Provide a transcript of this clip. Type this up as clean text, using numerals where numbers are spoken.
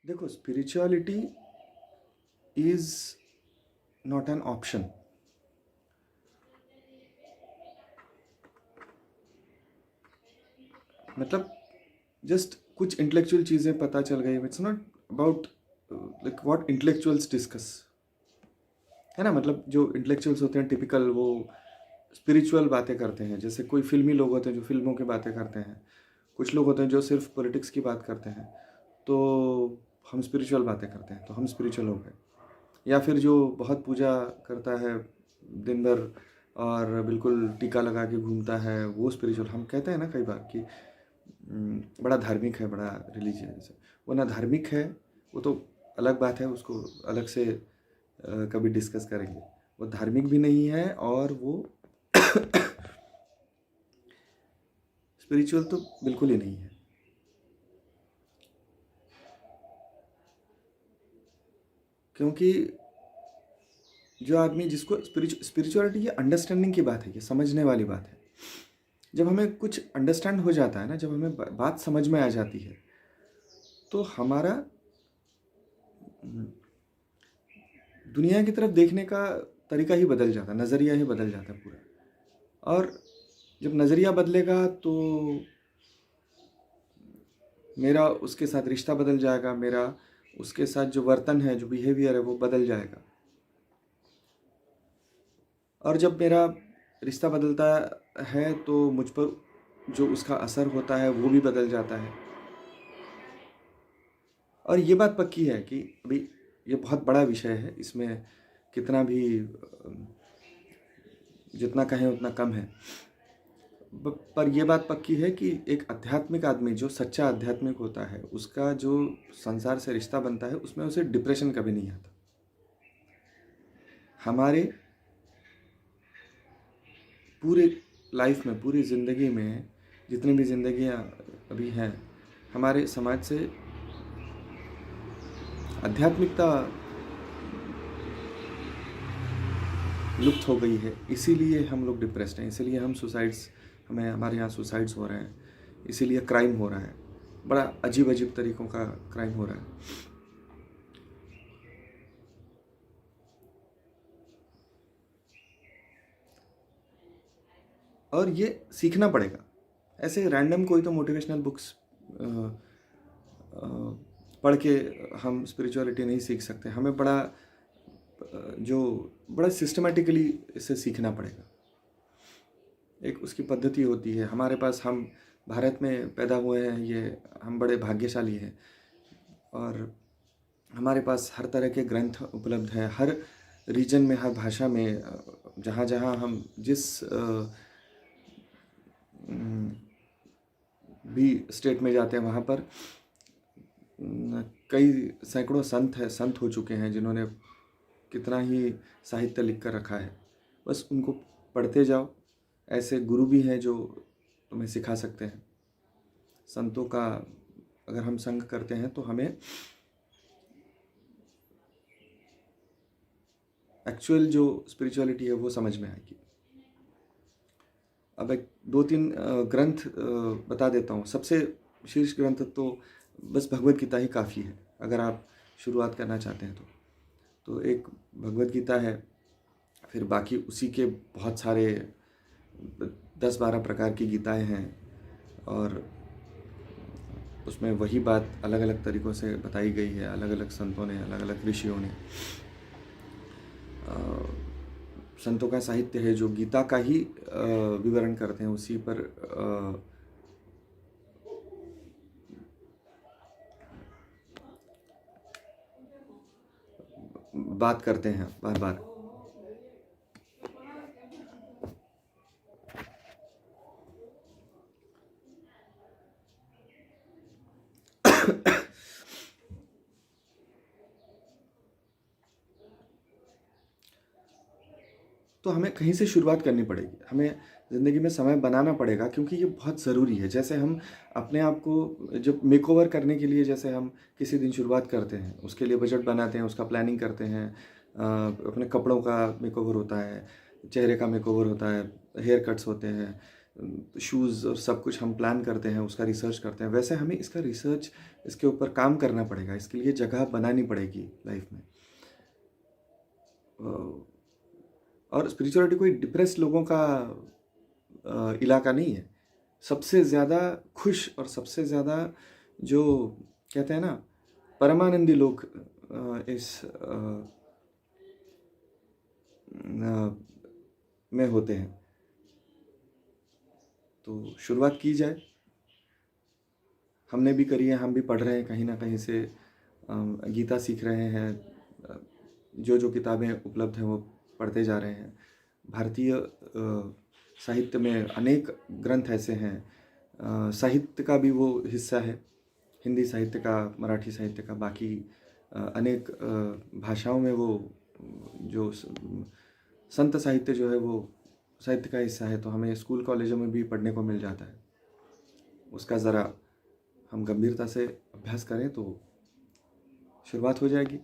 देखो, spirituality is not an option. मतलब just कुछ इंटेलेक्चुअल चीज़ें पता चल गई, it's not about like what intellectuals discuss, है ना। मतलब जो इंटेलेक्चुअल्स होते हैं टिपिकल, वो स्पिरिचुअल बातें करते हैं। जैसे कोई फिल्मी लोग होते हैं जो फिल्मों की बातें करते हैं, कुछ लोग होते हैं जो सिर्फ पॉलिटिक्स की बात करते हैं, तो हम स्पिरिचुअल बातें करते हैं तो हम स्पिरिचुअल हो गए। या फिर जो बहुत पूजा करता है दिन भर और बिल्कुल टीका लगा के घूमता है, वो स्पिरिचुअल। हम कहते हैं ना कई बार कि बड़ा धार्मिक है, बड़ा रिलीजियस है। वो ना धार्मिक है, वो तो अलग बात है, उसको अलग से कभी डिस्कस करेंगे। वो धार्मिक भी नहीं है और वो स्पिरिचुअल तो बिल्कुल ही नहीं है। क्योंकि जो आदमी जिसको स्पिरिचुअलिटी, ये अंडरस्टैंडिंग की बात है, ये समझने वाली बात है। जब हमें कुछ अंडरस्टैंड हो जाता है ना, जब हमें बात समझ में आ जाती है, तो हमारा दुनिया की तरफ देखने का तरीका ही बदल जाता है, नज़रिया ही बदल जाता है पूरा। और जब नज़रिया बदलेगा तो मेरा उसके साथ रिश्ता बदल जाएगा, मेरा उसके साथ जो वर्तन है, जो बिहेवियर है, वो बदल जाएगा। और जब मेरा रिश्ता बदलता है तो मुझ पर जो उसका असर होता है वो भी बदल जाता है। और ये बात पक्की है कि अभी ये बहुत बड़ा विषय है, इसमें कितना भी जितना कहें उतना कम है। पर यह बात पक्की है कि एक आध्यात्मिक आदमी, जो सच्चा आध्यात्मिक होता है, उसका जो संसार से रिश्ता बनता है, उसमें उसे डिप्रेशन कभी नहीं आता। हमारे पूरे लाइफ में, पूरी ज़िंदगी में जितनी भी ज़िंदगियाँ अभी हैं, हमारे समाज से आध्यात्मिकता लुप्त हो गई है। इसीलिए हम लोग डिप्रेस्ड हैं, इसीलिए हमारे यहाँ सुसाइड्स हो रहे हैं, इसीलिए क्राइम हो रहा है, बड़ा अजीब अजीब तरीक़ों का क्राइम हो रहा है। और ये सीखना पड़ेगा। ऐसे रैंडम कोई तो मोटिवेशनल बुक्स पढ़ के हम स्पिरिचुअलिटी नहीं सीख सकते। हमें बड़ा सिस्टमेटिकली इसे सीखना पड़ेगा। एक उसकी पद्धति होती है। हमारे पास, हम भारत में पैदा हुए हैं, ये हम बड़े भाग्यशाली हैं। और हमारे पास हर तरह के ग्रंथ उपलब्ध हैं, हर रीजन में, हर भाषा में, जहाँ जहाँ हम जिस भी स्टेट में जाते हैं, वहाँ पर कई सैकड़ों संत हो चुके हैं जिन्होंने कितना ही साहित्य लिख कर रखा है। बस उनको पढ़ते जाओ। ऐसे गुरु भी हैं जो तुम्हें सिखा सकते हैं। संतों का अगर हम संग करते हैं तो हमें एक्चुअल जो स्पिरिचुअलिटी है वो समझ में आएगी। अब एक दो तीन ग्रंथ बता देता हूँ। सबसे शीर्ष ग्रंथ तो बस भगवत गीता ही काफ़ी है अगर आप शुरुआत करना चाहते हैं तो एक भगवत गीता है। फिर बाकी उसी के बहुत सारे 10-12 प्रकार की गीताएं हैं, और उसमें वही बात अलग अलग तरीक़ों से बताई गई है, अलग अलग संतों ने, अलग अलग ऋषियों ने। संतों का साहित्य है जो गीता का ही विवरण करते हैं, उसी पर बात करते हैं बार बार। तो हमें कहीं से शुरुआत करनी पड़ेगी, हमें ज़िंदगी में समय बनाना पड़ेगा, क्योंकि ये बहुत ज़रूरी है। जैसे हम अपने आप को जब मेकओवर करने के लिए, जैसे हम किसी दिन शुरुआत करते हैं, उसके लिए बजट बनाते हैं, उसका प्लानिंग करते हैं, अपने कपड़ों का मेकओवर होता है, चेहरे का मेकओवर होता है, हेयर कट्स होते हैं, शूज़ और सब कुछ हम प्लान करते हैं, उसका रिसर्च करते हैं, वैसे हमें इसका रिसर्च, इसके ऊपर काम करना पड़ेगा, इसके लिए जगह बनानी पड़ेगी लाइफ में। और स्पिरिचुअलिटी कोई डिप्रेस लोगों का इलाका नहीं है। सबसे ज़्यादा खुश और सबसे ज़्यादा जो कहते हैं ना परमानंदी लोग इस में होते हैं। तो शुरुआत की जाए, हमने भी करी है, हम भी पढ़ रहे हैं, कहीं ना कहीं से गीता सीख रहे हैं, जो जो किताबें उपलब्ध हैं वो पढ़ते जा रहे हैं। भारतीय साहित्य में अनेक ग्रंथ ऐसे हैं, साहित्य का भी वो हिस्सा है, हिंदी साहित्य का, मराठी साहित्य का, बाकी अनेक भाषाओं में वो जो संत साहित्य जो है वो साहित्य का हिस्सा है। तो हमें स्कूल कॉलेजों में भी पढ़ने को मिल जाता है। उसका ज़रा हम गंभीरता से अभ्यास करें तो शुरुआत हो जाएगी।